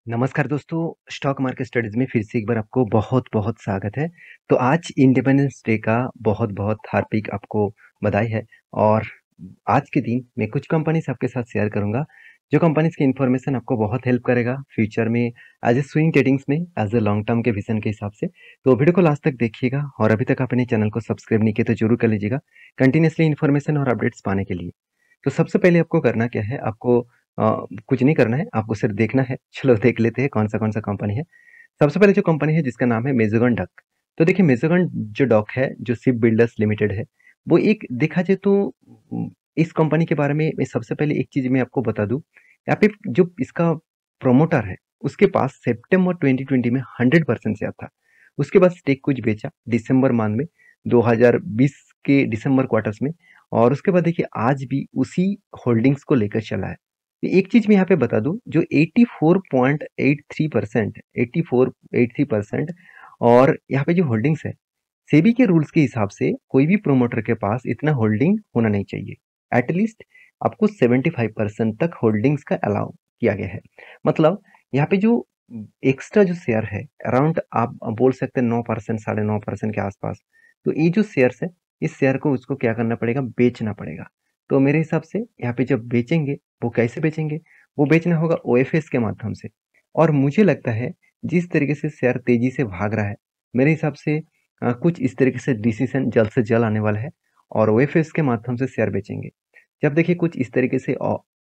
नमस्कार दोस्तों, stock market studies में फिर से एक बार आपको बहुत-बहुत स्वागत है। तो आज इंडिपेंडेंस डे का बहुत-बहुत हार्दिक आपको बधाई है और आज के दिन मैं कुछ कंपनीज़ आपके साथ शेयर करूँगा, जो कंपनीज़ की इन्फॉर्मेशन आपको बहुत हेल्प करेगा फ्यूचर में एज़ ए स्विंग ट्रेडिंग्स में, एज़ ए लॉन्ग टर्म के विज़न के हिसाब से। तो वीडियो को लास्ट तक देखिएगा और अभी तक आपने चैनल को सब्सक्राइब नहीं किया तो ज़रूर कर लीजिएगा, कंटिन्यूअसली इन्फॉर्मेशन और अपडेट्स पाने के लिए। तो सबसे पहले आपको करना क्या है, आपको कुछ नहीं करना है, आपको सिर्फ देखना है। चलो देख लेते हैं कौन-सा कंपनी है। सबसे पहले जो कंपनी है जिसका नाम है मेज़ोगन डक। तो देखिए मेज़ोगन जो डॉक है, जो शिप बिल्डर्स लिमिटेड है, वो एक देखा जाए तो इस कंपनी के बारे में मैं सबसे पहले एक चीज़ मैं आपको बता दूँ। यहाँ पे जो इसका प्रोमोटर है, उसके पास सितंबर 2020 में 100% शेयर था। उसके बाद स्टेक कुछ बेचा दिसंबर मंथ में, 2020 के दिसंबर क्वार्टर्स में और उसके बाद देखिए आज भी उसी होल्डिंग्स को लेकर चला है। एक चीज़ मैं यहाँ पे बता दूँ जो 84.83% और यहाँ पे जो होल्डिंग्स है, सेबी के रूल्स के हिसाब से कोई भी प्रमोटर के पास इतना होल्डिंग होना नहीं चाहिए। एटलीस्ट आपको 75% तक होल्डिंग्स का अलाउ किया गया है। मतलब यहाँ पे जो एक्स्ट्रा जो शेयर है अराउंड आप बोल सकते हैं 9% साढ़े 9% के आसपास। तो ये जो शेयर्स है, इस शेयर को उसको क्या करना पड़ेगा, बेचना पड़ेगा। तो मेरे हिसाब से यहाँ पे जब बेचेंगे, वो कैसे बेचेंगे? वो बेचना होगा ओएफएस के माध्यम से और मुझे लगता है जिस तरीके से शेयर तेज़ी से भाग रहा है, मेरे हिसाब से कुछ इस तरीके से डिसीज़न जल्द से जल्द आने वाला है और ओएफएस के माध्यम से शेयर बेचेंगे। जब देखिए कुछ इस तरीके से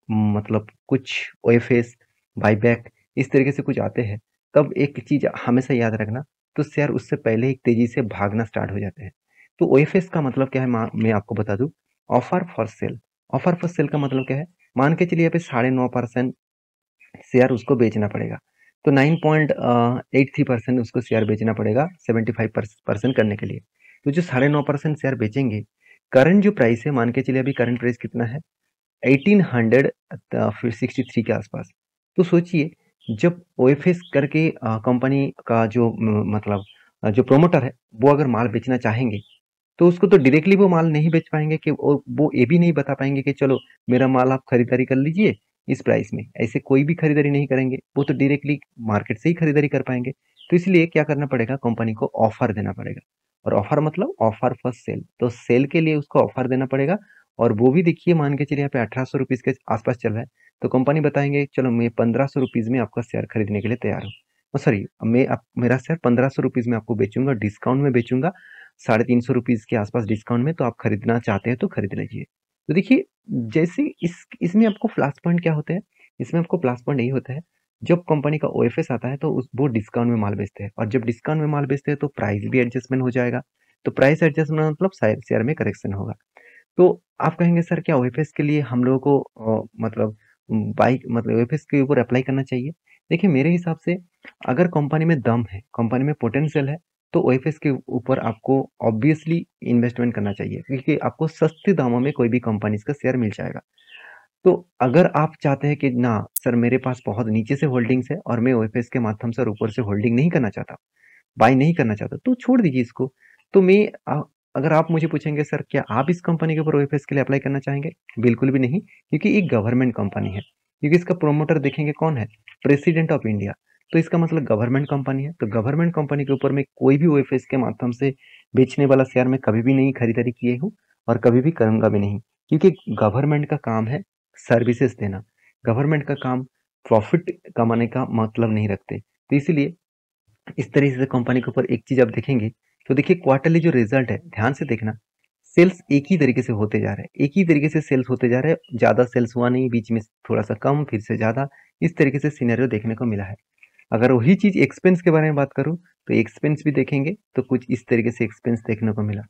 मतलब कुछ ओएफएस, बायबैक इस तरीके से कुछ आते हैं, तब एक चीज़ हमेशा याद रखना, तो शेयर उससे पहले ही तेज़ी से भागना स्टार्ट हो जाते हैं। तो ओएफएस का मतलब क्या है मैं आपको बता दूँ, offer for sale. Offer for sale का मतलब क्या है? मान के चलिए यहाँ पे साढ़े 9% शेयर उसको बेचना पड़ेगा। तो 9.83% उसको शेयर बेचना पड़ेगा 75% करने के लिए। तो जो साढ़े 9% शेयर बेचेंगे, करंट जो प्राइस है मान के चलिए अभी करंट प्राइस कितना है? 1800 फिर 63 के आसपास। तो सोचिए जब ओएफएस करके कंपनी का जो मतलब जो प्रमोटर है, वो अगर माल बेचना चाहेंगे, तो उसको तो डायरेक्टली वो माल नहीं बेच पाएँगे कि वो ये भी नहीं बता पाएँगे कि चलो मेरा माल आप खरीदारी कर लीजिए इस प्राइस में। ऐसे कोई भी खरीदारी नहीं करेंगे, वो तो डायरेक्टली मार्केट से ही खरीदारी कर पाएँगे। तो इसलिए क्या करना पड़ेगा, कंपनी को ऑफ़र देना पड़ेगा और ऑफ़र मतलब ऑफ़र फॉर सेल। तो सेल के लिए उसको ऑफ़र देना पड़ेगा और वो भी देखिए मान के चलिए यहाँ पे ₹1800 के आस-पास चल रहा है। तो कंपनी बताएँगे चलो मैं ₹1500 में आपका शेयर खरीदने के लिए तैयार हूँ। सॉरी मैं आप मेरा शेयर ₹1500 में आपको बेचूँगा, डिस्काउंट में बेचूँगा ₹350 के आसपास डिस्काउंट में, तो आप खरीदना चाहते हैं तो खरीद लीजिए। तो देखिए जैसे इसमें आपको प्लस पॉइंट क्या होता है? इसमें आपको प्लस पॉइंट यही होता है, जब कंपनी का ओएफएस आता है तो वो डिस्काउंट में माल बेचते हैं और जब डिस्काउंट में माल बेचते हैं तो प्राइस भी एडजस्टमेंट हो जाएगा। तो प्राइस एडजस्टमेंट मतलब शेयर में करेक्शन होगा। तो आप कहेंगे सर क्या ओएफएस के लिए हम लोगों को मतलब ओएफएस के ऊपर अप्लाई करना चाहिए? देखिए मेरे हिसाब से अगर कंपनी में दम है, कंपनी में पोटेंशियल है, तो ओएफएस के ऊपर आपको ऑब्वियसली इन्वेस्टमेंट करना चाहिए क्योंकि आपको सस्ते दामों में कोई भी कंपनीज़ का शेयर मिल जाएगा। तो अगर आप चाहते हैं कि ना सर मेरे पास बहुत नीचे से होल्डिंग्स है और मैं ओएफएस के माध्यम से और ऊपर से होल्डिंग नहीं करना चाहता, बाय नहीं करना चाहता, तो छोड़ दीजिए इसको। तो अगर आप मुझे पूछेंगे सर क्या आप इस कंपनी के ऊपर ओएफएस के लिए अप्लाई करना चाहेंगे? बिल्कुल भी नहीं, क्योंकि ये गवर्नमेंट कंपनी है। क्योंकि इसका प्रमोटर देखेंगे कौन है? President of India. तो इसका मतलब गवर्नमेंट कंपनी है। तो गवर्नमेंट कंपनी के ऊपर मैं कोई भी ओएफएस के माध्यम से बेचने वाला शेयर मैं कभी भी नहीं खरीदारी किए हूँ और कभी भी करूँगा भी नहीं। क्योंकि गवर्नमेंट का काम है सर्विसेज़ देना। गवर्नमेंट का काम प्रॉफिट कमाने का मतलब नहीं रखते। तो इसीलिए इस तरीके से कंपनी के ऊपर एक चीज़ आप देखेंगे, तो देखिए क्वार्टरली जो रिज़ल्ट है, ध्यान से देखना, सेल्स एक ही तरीके से होते जा रहे हैं। एक ही तरीके से सेल्स होते जा रहे हैं, ज़्यादा सेल्स हुआ नहीं, बीच में थोड़ा-सा कम, फिर से ज़्यादा, इस तरीके से सिनेरियो देखने को मिला है। अगर वही चीज़ एक्सपेंस के बारे में बात करूँ, तो एक्सपेंस भी देखेंगे, तो कुछ इस तरीके से एक्सपेंस देखने को मिला।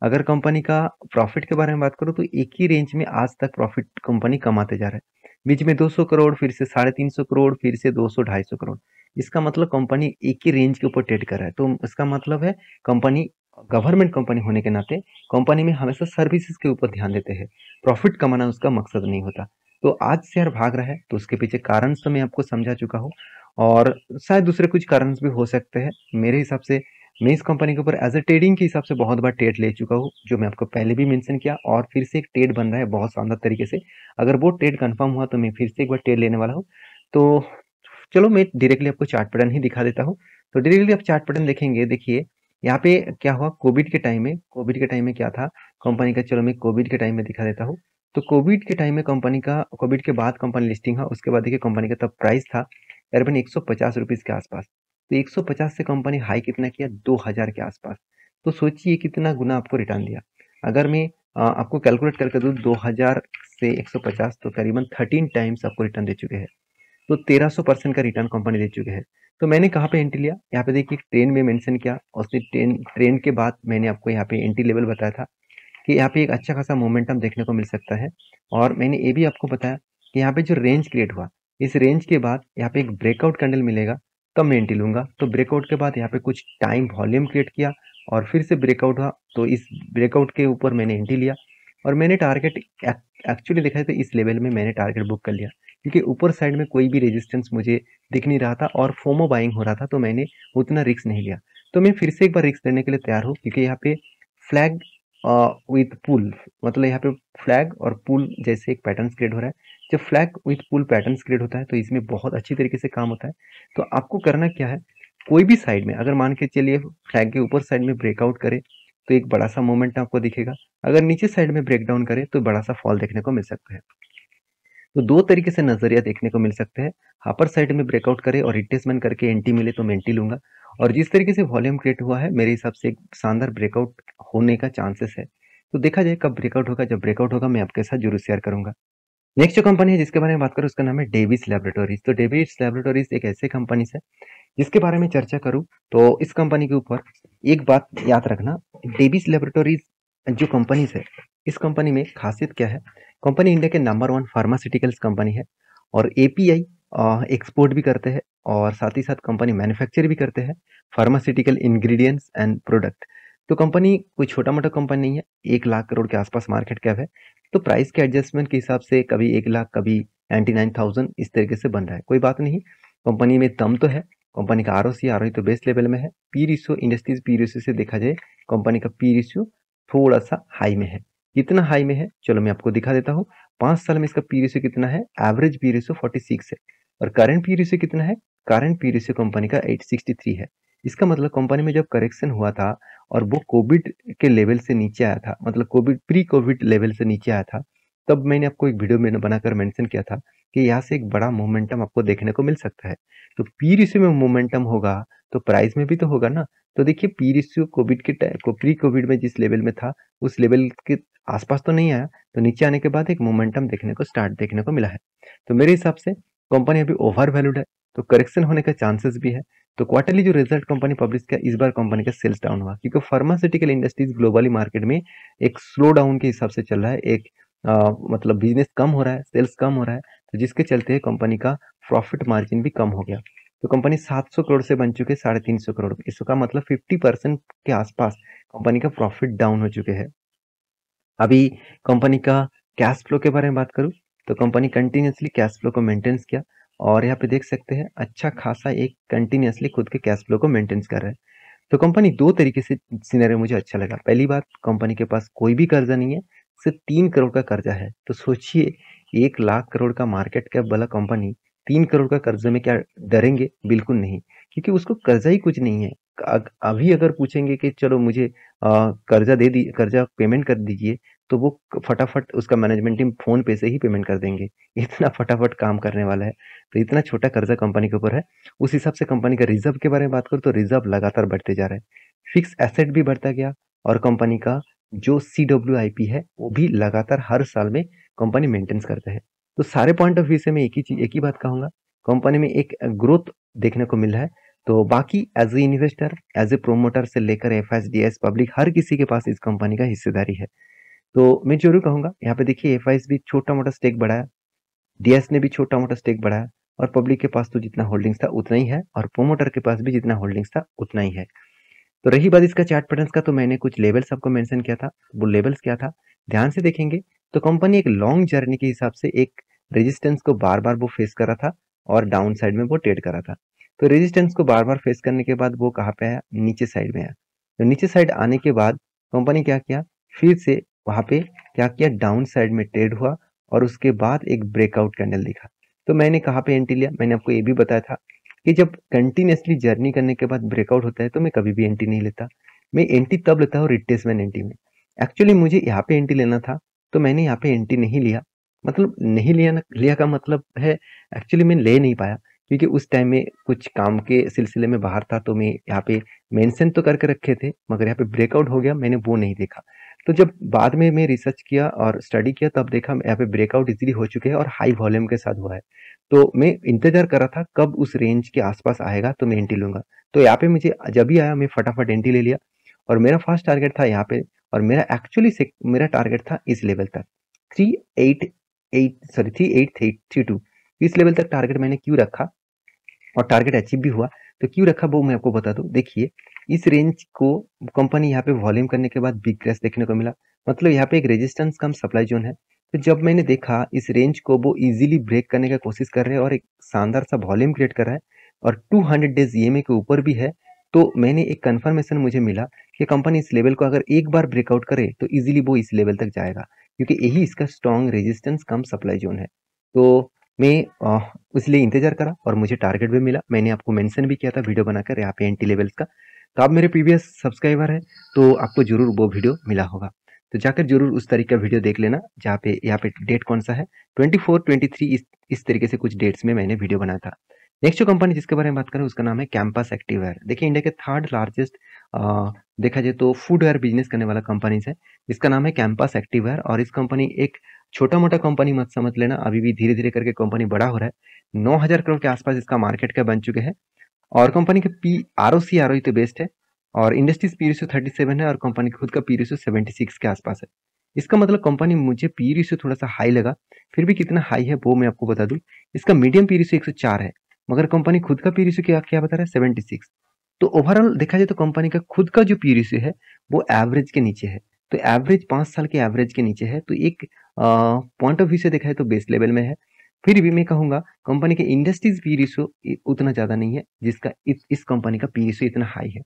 अगर कंपनी का प्रॉफ़िट के बारे में बात करूँ, तो एक ही रेंज में आज तक प्रॉफ़िट कंपनी कमाते जा रहा है। बीच में 200 करोड़, फिर से 350 करोड़, फिर से 200, 250 करोड़। इसका मतलब कंपनी एक ही रेंज के ऊपर ट्रेड कर रहा है। तो इसका मतलब है कंपनी गवर्नमेंट कंपनी होने के नाते कंपनी में हमेशा सर्विसेज़ के ऊपर ध्यान देते हैं। प्रॉफ़िट कमाना उसका मकसद नहीं होता। तो आज शेयर भाग रहा है, तो उसके पीछे कारण तो मैं आपको समझा चुका हूँ और शायद दूसरे कुछ कारण भी हो सकते हैं। मेरे हिसाब से मैं इस कंपनी के ऊपर एज़ अ ट्रेडिंग के हिसाब से बहुत बार ट्रेड ले चुका हूँ, जो मैं आपको पहले भी मेंशन किया और फिर से एक ट्रेड बन रहा है बहुत शानदार तरीके से। अगर वो ट्रेड कन्फर्म हुआ तो मैं फिर से एक बार ट्रेड लेने वाला हूँ। तो चलो मैं डायरेक्टली आपको चार्ट पैटर्न ही दिखा देता हूँ। तो डायरेक्टली आप चार्ट पैटर्न देखेंगे, देखिए यहाँ पे क्या हुआ कोविड के टाइम में क्या था कंपनी का, चलो मैं कोविड के टाइम में दिखा देता हूँ। तो कोविड के टाइम में कंपनी का, कोविड के बाद कंपनी लिस्टिंग हुआ, उसके बाद देखिए कंपनी का तब प्राइस था करीबन 150 रुपीज़ के आसपास। तो 150 से कंपनी हाई कितना किया, 2000 के आसपास। तो सोचिए कितना गुना आपको रिटर्न दिया। अगर मैं आपको कैलकुलेट करके दूँ 2000 से 150, तो करीबन 13 टाइम्स आपको रिटर्न दे चुके हैं। तो 1300% का रिटर्न कंपनी दे चुके हैं। तो मैंने कहाँ पे एंट्री लिया, यहाँ पे देखिए ट्रेंड में मेंशन किया, और उसने ट्रेंड के बाद मैंने आपको यहाँ पे एंट्री लेवल बताया था कि यहाँ पे एक अच्छा खासा मोमेंटम देखने को मिल सकता है। और मैंने ये भी आपको बताया कि यहाँ पे जो रेंज क्रिएट हुआ, इस रेंज के बाद यहाँ पे एक ब्रेकआउट कैंडल मिलेगा, तब मैं एंट्री लूंगा। तो ब्रेकआउट के बाद यहाँ पे कुछ टाइम वॉल्यूम क्रिएट किया और फिर से ब्रेकआउट हुआ, तो इस ब्रेकआउट के ऊपर मैंने एंट्री लिया। और मैंने टारगेट एक्चुअली देखा है तो इस लेवल में मैंने टारगेट बुक कर लिया, क्योंकि ऊपर साइड में कोई भी रेजिस्टेंस मुझे दिख नहीं रहा था और फोमो बाइंग हो रहा था, तो मैंने उतना रिस्क नहीं लिया। तो मैं फिर से एक बार रिस्क लेने के लिए तैयार हूँ, क्योंकि यहाँ पे फ्लैग विथ पुल, मतलब यहाँ पे फ्लैग और पुल जैसे एक पैटर्न क्रिएट हो रहा है। जब flag with pull pattern create होता है तो इसमें बहुत अच्छी तरीके से काम होता है। तो आपको करना क्या है, कोई भी साइड में अगर मान के चलिए फ्लैग के ऊपर साइड में ब्रेकआउट करे तो एक बड़ा सा मोमेंट आपको दिखेगा, अगर नीचे साइड में ब्रेक डाउन करे तो बड़ा सा फॉल देखने को मिल सकता है। तो दो तरीके से नजरिया देखने को मिल सकते हैं, अपर साइड में ब्रेकआउट करे और रिट्रेसमेंट करके एंटी मिले तो मैं एंटी लूंगा, और जिस तरीके से वॉल्यूम क्रिएट हुआ है मेरे हिसाब से एक शानदार ब्रेकआउट होने का चांसेस है। तो देखा जाए कब ब्रेकआउट होगा, जब ब्रेकआउट होगा मैं आपके साथ जरूर शेयर करूंगा। नेक्स्ट जो कंपनी है जिसके बारे में बात करूं उसका नाम है डेविस लैबोरेटरीज। तो डेविस लैबोरेटरीज एक ऐसे कंपनी है जिसके बारे में चर्चा करूं तो इस कंपनी के ऊपर एक बात याद रखना, डेविस लैबोरेटरीज जो कंपनीज है, इस कंपनी में खासियत क्या है, कंपनी इंडिया के नंबर 1 फार्मास्यूटिकल्स कंपनी है, और एपीआई एक्सपोर्ट भी करते हैं, और साथ ही साथ कंपनी मैन्युफैक्चर भी करते हैं फार्मास्यूटिकल इंग्रेडिएंट्स एंड प्रोडक्ट। तो कंपनी कोई छोटा मोटा कंपनी नहीं है, 1 लाख करोड़ के आसपास मार्केट कैप है। तो प्राइस के एडजस्टमेंट के हिसाब से कभी 1 लाख, कभी 99,000 इस तरीके से बन रहा है, कोई बात नहीं। कंपनी में दम तो है, कंपनी का आरओई तो बेस्ट लेवल में है। P ratio, industries P ratio से देखा जाए कंपनी का पी रेशियो थोड़ा सा हाई में है। कितना हाई में है चलो मैं आपको दिखा देता हूँ। 5 साल में इसका पी रेशियो कितना है, एवरेज पी रेशियो 46 है। और करंट पी रेशियो कितना है, करंट पी रेशियो कंपनी का 863 है। इसका मतलब कंपनी में जब करेक्शन हुआ था और वो कोविड के लेवल से नीचे आया था, मतलब कोविड प्री कोविड लेवल से नीचे आया था, तब मैंने आपको एक वीडियो में बनाकर मेंशन किया था कि यहाँ से एक बड़ा मोमेंटम आपको देखने को मिल सकता है। तो पी रेशियो में मोमेंटम होगा तो प्राइस में भी तो होगा ना। तो देखिए पी रेशियो कोविड के टाइम प्री कोविड में जिस लेवल में था उस लेवल के आसपास तो नहीं आया, तो नीचे आने के बाद एक मोमेंटम देखने को मिला है। तो मेरे हिसाब से कंपनी अभी ओवर वैल्यूड है, तो करेक्शन होने का चांसेस भी है। तो क्वार्टरली जो रिजल्ट कंपनी पब्लिश किया, इस बार कंपनी का सेल्स डाउन हुआ, क्योंकि फार्मास्यूटिकल इंडस्ट्रीज ग्लोबली मार्केट में एक स्लो डाउन के हिसाब से चल रहा है, एक मतलब बिजनेस कम हो रहा है, सेल्स कम हो रहा है, तो जिसके चलते कंपनी का प्रॉफिट मार्जिन भी कम हो गया। तो कंपनी 700 करोड़ से बन चुके 350 करोड़, इसका मतलब 50% के आसपास कंपनी का प्रॉफिट डाउन हो चुके हैं। अभी कंपनी का कैश फ्लो के बारे में बात करूं तो कंपनी कंटिन्यूसली कैश फ्लो को मेंटेन्स किया, और यहाँ पे देख सकते हैं अच्छा खासा एक कंटिन्यूसली खुद के कैश फ्लो को मेंटेन्स कर रहा है। तो कंपनी दो तरीके से सिनेरियो मुझे अच्छा लगा। पहली बात, कंपनी के पास कोई भी कर्जा नहीं है, सिर्फ 3 करोड़ का कर्जा है। तो सोचिए 1 लाख करोड़ का मार्केट कैप वाला कंपनी 3 करोड़ का कर्जे में क्या डरेंगे, बिल्कुल नहीं, क्योंकि उसको कर्जा ही कुछ नहीं है। अभी अगर पूछेंगे कि चलो मुझे कर्जा दे दी, कर्जा पेमेंट कर दीजिए, तो वो फटाफट उसका मैनेजमेंट टीम फोन पे से ही पेमेंट कर देंगे, इतना फटाफट काम करने वाला है। तो इतना छोटा कर्जा कंपनी के ऊपर है। उस हिसाब से कंपनी का रिजर्व के बारे में बात करूँ तो रिजर्व लगातार बढ़ते जा रहा है, फिक्स एसेट भी बढ़ता गया, और कंपनी का जो CWIP है वो भी लगातार हर साल में कंपनी मेंटेन्स करता है। तो सारे पॉइंट ऑफ व्यू से मैं एक ही बात कहूंगा, कंपनी में एक ग्रोथ देखने को मिल रहा है। तो बाकी as a investor, as a promoter से लेकर FIS पब्लिक हर किसी के पास इस कंपनी का हिस्सेदारी है। तो मैं जरूर कहूंगा यहाँ पे देखिए FIS भी छोटा मोटा स्टेक बढ़ाया, DS ने भी छोटा मोटा स्टेक बढ़ाया, और पब्लिक के पास तो जितना होल्डिंग्स था उतना ही है, और प्रोमोटर के पास भी जितना होल्डिंग्स था उतना ही है। तो रही बात इसका चार्ट पैटर्न्स का, तो मैंने कुछ लेवल्स आपको मेंशन किया था। वो लेवल्स क्या था, ध्यान से देखेंगे तो कंपनी एक लॉन्ग जर्नी के हिसाब से एक रेजिस्टेंस को बार बार वो फेस कर रहा था, और डाउन साइड में वो ट्रेड कर रहा था। तो रेजिस्टेंस को बार बार फेस करने के बाद वो कहाँ पे आया, नीचे साइड में आया। तो नीचे साइड आने के बाद कंपनी क्या किया, फिर से वहां पे क्या किया, डाउन साइड में ट्रेड हुआ, और उसके बाद एक ब्रेकआउट कैंडल दिखा। तो मैंने कहाँ पे एंट्री लिया, मैंने आपको ये भी बताया था कि जब कंटिन्यूअसली जर्नी करने के बाद ब्रेकआउट होता है तो मैं कभी भी एंट्री नहीं लेता। मैं एंट्री तब लेता हूँ रिट्रेसमेंट एंट्री में। एक्चुअली मुझे यहाँ पे एंट्री लेना था, तो मैंने यहाँ पे एंट्री नहीं लिया। मतलब नहीं लिया, ना लिया का मतलब है एक्चुअली मैं ले नहीं पाया, क्योंकि उस टाइम में कुछ काम के सिलसिले में बाहर था, तो मैं यहाँ पे मेंशन तो करके रखे थे, मगर यहाँ पे ब्रेकआउट हो गया, मैंने वो नहीं देखा। तो जब बाद में मैं रिसर्च किया और स्टडी किया, तब देखा यहाँ पे ब्रेकआउट इजीली हो चुके हैं और हाई वॉल्यूम के साथ हुआ है। तो मैं इंतजार कर रहा था कब उस रेंज के आसपास आएगा तो मैं एंट्री लूंगा। तो यहाँ पे मुझे जब भी आया मैं फटाफट एंट्री ले लिया, और मेरा फर्स्ट टारगेट था यहाँ पे, और मेरा एक्चुअली मेरा टारगेट था इस लेवल तक, 3832। इस लेवल तक टारगेट मैंने क्यों रखा और टारगेट अचीव भी हुआ, तो क्यों रखा वो मैं आपको बता दूं। देखिए, इस रेंज को कंपनी यहाँ पे वॉल्यूम करने के बाद बिग क्रैश देखने को मिला, मतलब यहाँ पे एक रेजिस्टेंस कम सप्लाई जोन है। तो जब मैंने देखा इस रेंज को वो इजीली ब्रेक करने का कोशिश कर रहे हैं और एक शानदार सा वॉल्यूम क्रिएट कर रहा है, और 200 डेज ईएमए के ऊपर भी है, तो मैंने एक कंफर्मेशन मुझे मिला कि कंपनी इस लेवल को अगर एक बार ब्रेकआउट करे तो इजीली वो इस लेवल तक जाएगा, क्योंकि यही इसका स्ट्रॉन्ग रेजिस्टेंस कम सप्लाई जोन है। तो मैं इसलिए इंतजार करा और मुझे टारगेट भी मिला। मैंने आपको मेंशन भी किया था वीडियो बनाकर यहाँ पे एंट्री लेवल्स का। तो आप मेरे प्रीवियस सब्सक्राइबर हैं, तो आपको जरूर वो वीडियो मिला होगा। तो जाकर जरूर उस तरीके का वीडियो देख लेना, जहाँ पे यहाँ पे डेट कौन सा है, 24 23 इस तरीके से कुछ डेट्स में मैंने वीडियो बनाया था। नेक्स्ट जो कंपनी जिसके बारे में बात करें उसका नाम है कैंपस एक्टिववेयर। देखिए, इंडिया के थर्ड लार्जेस्ट देखा जाए तो फूडवेयर बिजनेस करने वाला कंपनी है, इसका नाम है कैंपस एक्टिववेयर। और इस कंपनी एक छोटा मोटा कंपनी मत समझ लेना, अभी भी धीरे धीरे करके कंपनी बड़ा हो रहा है। 9,000 करोड़ के आसपास इसका मार्केट कैप बन चुके हैं, और कंपनी के पी आरओई तो बेस्ट है, और इंडस्ट्रीज पी रेशियो 37 है, और कंपनी खुद का पी रेशियो 76 के आसपास है। इसका मतलब कंपनी, मुझे पी रेशियो थोड़ा सा हाई लगा, फिर भी कितना हाई है वो मैं आपको बता दूं। इसका मीडियम पी रेशियो 104 है, मगर कंपनी खुद का पी रेशियो क्या क्या बता रहा है, 76। तो ओवरऑल देखा जाए तो कंपनी का खुद का जो पी रेशियो है वो एवरेज के नीचे है। तो एवरेज 5 साल के एवरेज के नीचे है, तो एक पॉइंट ऑफ व्यू से देखा है तो बेस लेवल में है। फिर भी मैं कहूंगा कंपनी के इंडस्ट्रीज पी रेशियो उतना ज्यादा नहीं है, जिसका इस कंपनी का पी रेशियो इतना हाई है।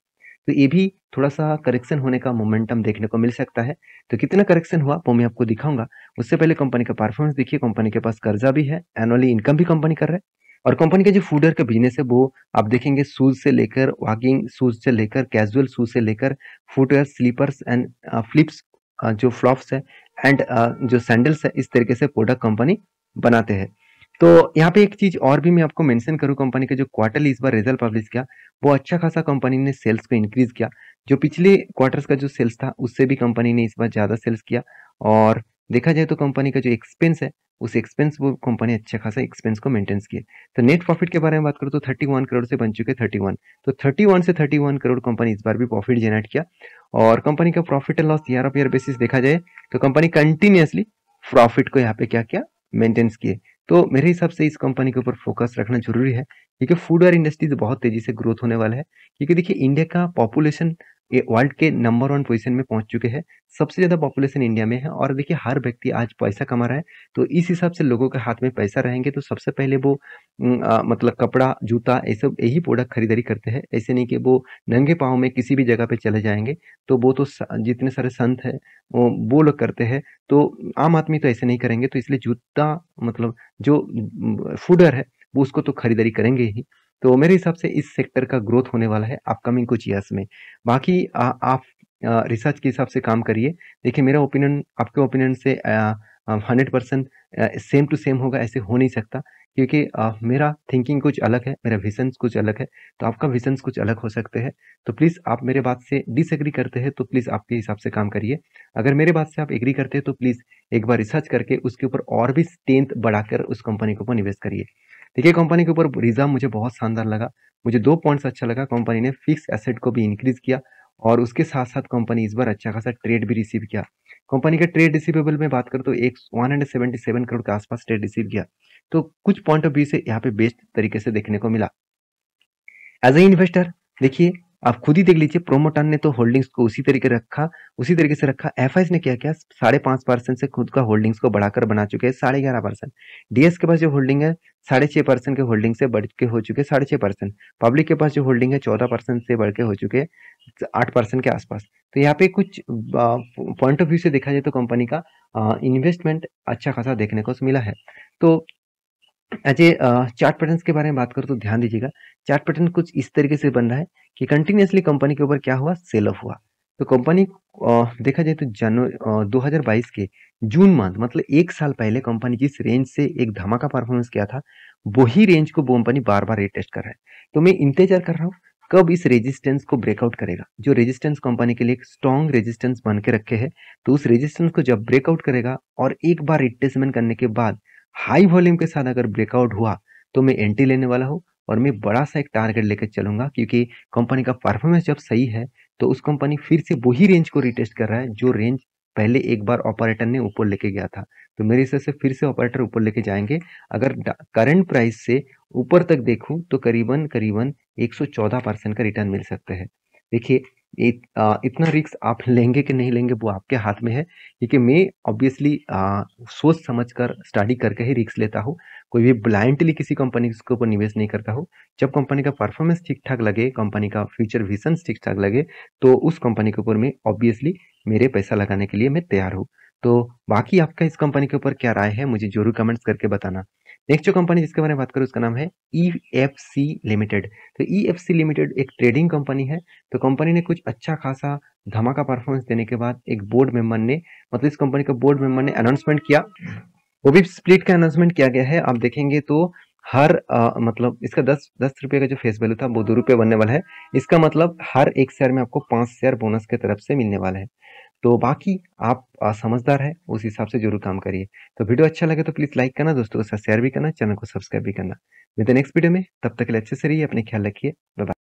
तो ये भी थोड़ा सा करेक्शन होने का मोमेंटम देखने को मिल सकता है। तो कितना करेक्शन हुआ वो मैं आपको दिखाऊंगा। उससे पहले कंपनी का परफॉर्मेंस देखिए, कंपनी के पास कर्जा भी है, एनुअली इनकम भी कंपनी कर रहा है, और कंपनी का जो फूडवेयर का बिजनेस है वो आप देखेंगे, शूज से लेकर, वॉकिंग शूज से लेकर, कैजुअल शूज से लेकर, फुटवेयर, स्लीपर्स एंड फ्लिप्स, जो फ्लॉप्स है, एंड जो सैंडल्स है, इस तरीके से प्रोडक्ट कंपनी बनाते हैं। तो यहाँ पे एक चीज और भी मैं आपको मेंशन करूँ, कंपनी का जो क्वार्टरली इस बार रिजल्ट पब्लिश किया, वो अच्छा खासा कंपनी ने सेल्स को इंक्रीज किया। जो पिछले क्वार्टर्स का जो सेल्स था उससे भी कंपनी ने इस बार ज्यादा सेल्स किया। और देखा जाए तो कंपनी का जो एक्सपेंस है, उस एक्सपेंस वो कंपनी अच्छा खासा एक्सपेंस को मेंटेन किए। तो नेट प्रॉफिट के बारे में बात करूँ तो 31 करोड़ से बन चुके 31। तो 31 से 31 करोड़ कंपनी इस बार भी प्रॉफिट जनरेट किया। और कंपनी का profit and loss year of year basis देखा जाए तो कंपनी कंटिन्यूअसली प्रॉफिट को यहाँ पे क्या क्या मेंटेन किए। तो मेरे हिसाब से इस कंपनी के ऊपर फोकस रखना जरूरी है, क्योंकि फूडवेयर इंडस्ट्रीज बहुत तेजी से ग्रोथ होने वाला है। क्योंकि देखिए, इंडिया का पॉपुलेशन वर्ल्ड के नंबर 1 पोजीशन में पहुंच चुके हैं, सबसे ज्यादा पॉपुलेशन इंडिया में है। और देखिए, हर व्यक्ति आज पैसा कमा रहा है, तो इस हिसाब से लोगों के हाथ में पैसा रहेंगे तो सबसे पहले वो मतलब कपड़ा, जूता, ये सब यही प्रोडक्ट खरीदारी करते हैं। ऐसे नहीं कि वो नंगे पाँव में किसी भी जगह पे चले जाएंगे, तो वो तो जितने सारे संत है वो लोग करते हैं, तो आम आदमी तो ऐसे नहीं करेंगे। तो इसलिए जूता, मतलब जो फूडवेयर है वो उसको तो खरीदारी करेंगे ही। तो मेरे हिसाब से इस सेक्टर का ग्रोथ होने वाला है अपकमिंग कुछ ईयर्स में। बाकी आप रिसर्च के हिसाब से काम करिए। देखिए, मेरा ओपिनियन आपके ओपिनियन से 100% सेम टू सेम होगा, ऐसे हो नहीं सकता, क्योंकि मेरा थिंकिंग कुछ अलग है, मेरा विजन कुछ अलग है, तो आपका विजन कुछ अलग हो सकते हैं। तो प्लीज़, आप मेरे बात से डिसएग्री करते हैं तो प्लीज़ आपके हिसाब से काम करिए। अगर मेरे बात से आप एग्री करते हैं तो प्लीज़ एक बार रिसर्च करके उसके ऊपर और भी स्ट्रेंथ बढ़ाकर उस कंपनी के ऊपर निवेश करिए। देखिए, कंपनी के ऊपर रिजल्ट मुझे बहुत शानदार लगा। मुझे 2 पॉइंट्स अच्छा लगा, कंपनी ने फिक्स एसेट को भी इंक्रीज किया, और उसके साथ-साथ कंपनी इस बार अच्छा खासा ट्रेड भी रिसीव किया। कंपनी का ट्रेड रिसीवेबल में बात करूँ तो 177 करोड़ के आसपास ट्रेड रिसीव किया। तो कुछ पॉइंट ऑफ व्यू से यहाँ पे बेस्ट तरीके से देखने को मिला। एज ए इन्वेस्टर देखिए, आप खुद ही देख लीजिए, प्रोमोटर ने तो होल्डिंग्स को उसी तरीके से रखा। एफआईज ने क्या किया, 5.5% से खुद का होल्डिंग्स को बढ़ाकर बना चुके हैं 11.5%। डीएस के पास जो होल्डिंग है 6.5% के होल्डिंग से बढ़ के हो चुके 6.5%। पब्लिक के पास जो होल्डिंग है 14% से बढ़ के हो चुके 8% के आसपास। तो यहाँ पे कुछ पॉइंट ऑफ व्यू से देखा जाए तो कंपनी का इन्वेस्टमेंट अच्छा खासा देखने को मिला है। तो अजय, चार्ट पैटर्न्स के बारे में बात करूँ तो ध्यान दीजिएगा। चार्ट पैटर्न कुछ इस तरीके से बन रहा है कि कंटिन्यूअसली कंपनी के ऊपर क्या हुआ, सेल ऑफ हुआ। तो कंपनी देखा जाए तो 2022 के जून मंथ मतलब 1 साल पहले कंपनी जिस रेंज से एक धमाका परफॉर्मेंस किया था, वही रेंज को कंपनी बार-बार रीटेस्ट कर रहा है। तो मैं इंतज़ार कर रहा हूँ कब इस रेजिस्टेंस को ब्रेकआउट करेगा। जो रेजिस्टेंस कंपनी के लिए एक स्ट्रॉन्ग रेजिस्टेंस बन के रखे है, तो उस रेजिस्टेंस को जब ब्रेकआउट करेगा और एक बार रिट्रेसमेंट करने के बाद हाई वॉल्यूम के साथ अगर ब्रेकआउट हुआ तो मैं एंट्री लेने वाला हूँ और मैं बड़ा सा एक टारगेट लेकर चलूंगा, क्योंकि कंपनी का परफॉर्मेंस जब सही है तो उस कंपनी फिर से वही रेंज को रिटेस्ट कर रहा है जो रेंज पहले एक बार ऑपरेटर ने ऊपर लेके गया था। तो मेरे हिसाब से फिर से ऑपरेटर ऊपर लेके जाएंगे। अगर करंट प्राइस से ऊपर तक देखूं तो करीबन करीबन 114% का रिटर्न मिल सकते हैं। देखिए, इतना रिस्क आप लेंगे कि नहीं लेंगे वो आपके हाथ में है, क्योंकि मैं ऑब्वियसली सोच समझ कर स्टडी करके ही रिस्क लेता हूँ। कोई भी ब्लाइंडली किसी कंपनी के ऊपर निवेश नहीं करता हूँ। जब कंपनी का परफॉर्मेंस ठीक ठाक लगे, कंपनी का फ्यूचर विजन ठीक ठाक लगे, तो उस कंपनी के ऊपर में ऑब्वियसली मेरे पैसा लगाने के लिए मैं तैयार हूँ। तो बाकी आपका इस कंपनी के ऊपर क्या राय है, मुझे जरूर कमेंट्स करके बताना। नेक्स्ट जो कंपनी जिसके बारे में बात करूँ उसका नाम है EFC लिमिटेड। तो EFC लिमिटेड एक ट्रेडिंग कंपनी है। तो कंपनी ने कुछ अच्छा खासा धमाका परफॉर्मेंस देने के बाद एक बोर्ड मेंबर ने, मतलब इस कंपनी का बोर्ड मेंबर ने अनाउंसमेंट किया। वो भी स्प्लिट का अनाउंसमेंट किया गया है। आप देखेंगे तो हर मतलब इसका 10 रुपये का जो फेस वैल्यू था वो 2 रुपये बनने वाला है। इसका मतलब हर एक शेयर में आपको 5 शेयर बोनस के तरफ से मिलने वाला है। तो बाकी आप समझदार है, उस हिसाब से जरूर काम करिए। तो वीडियो अच्छा लगे तो प्लीज लाइक करना, दोस्तों के साथ शेयर भी करना, चैनल को सब्सक्राइब भी करना। मिलते हैं नेक्स्ट वीडियो में, तब तक के लिए अच्छे से रहिए, अपने ख्याल रखिए। Bye bye.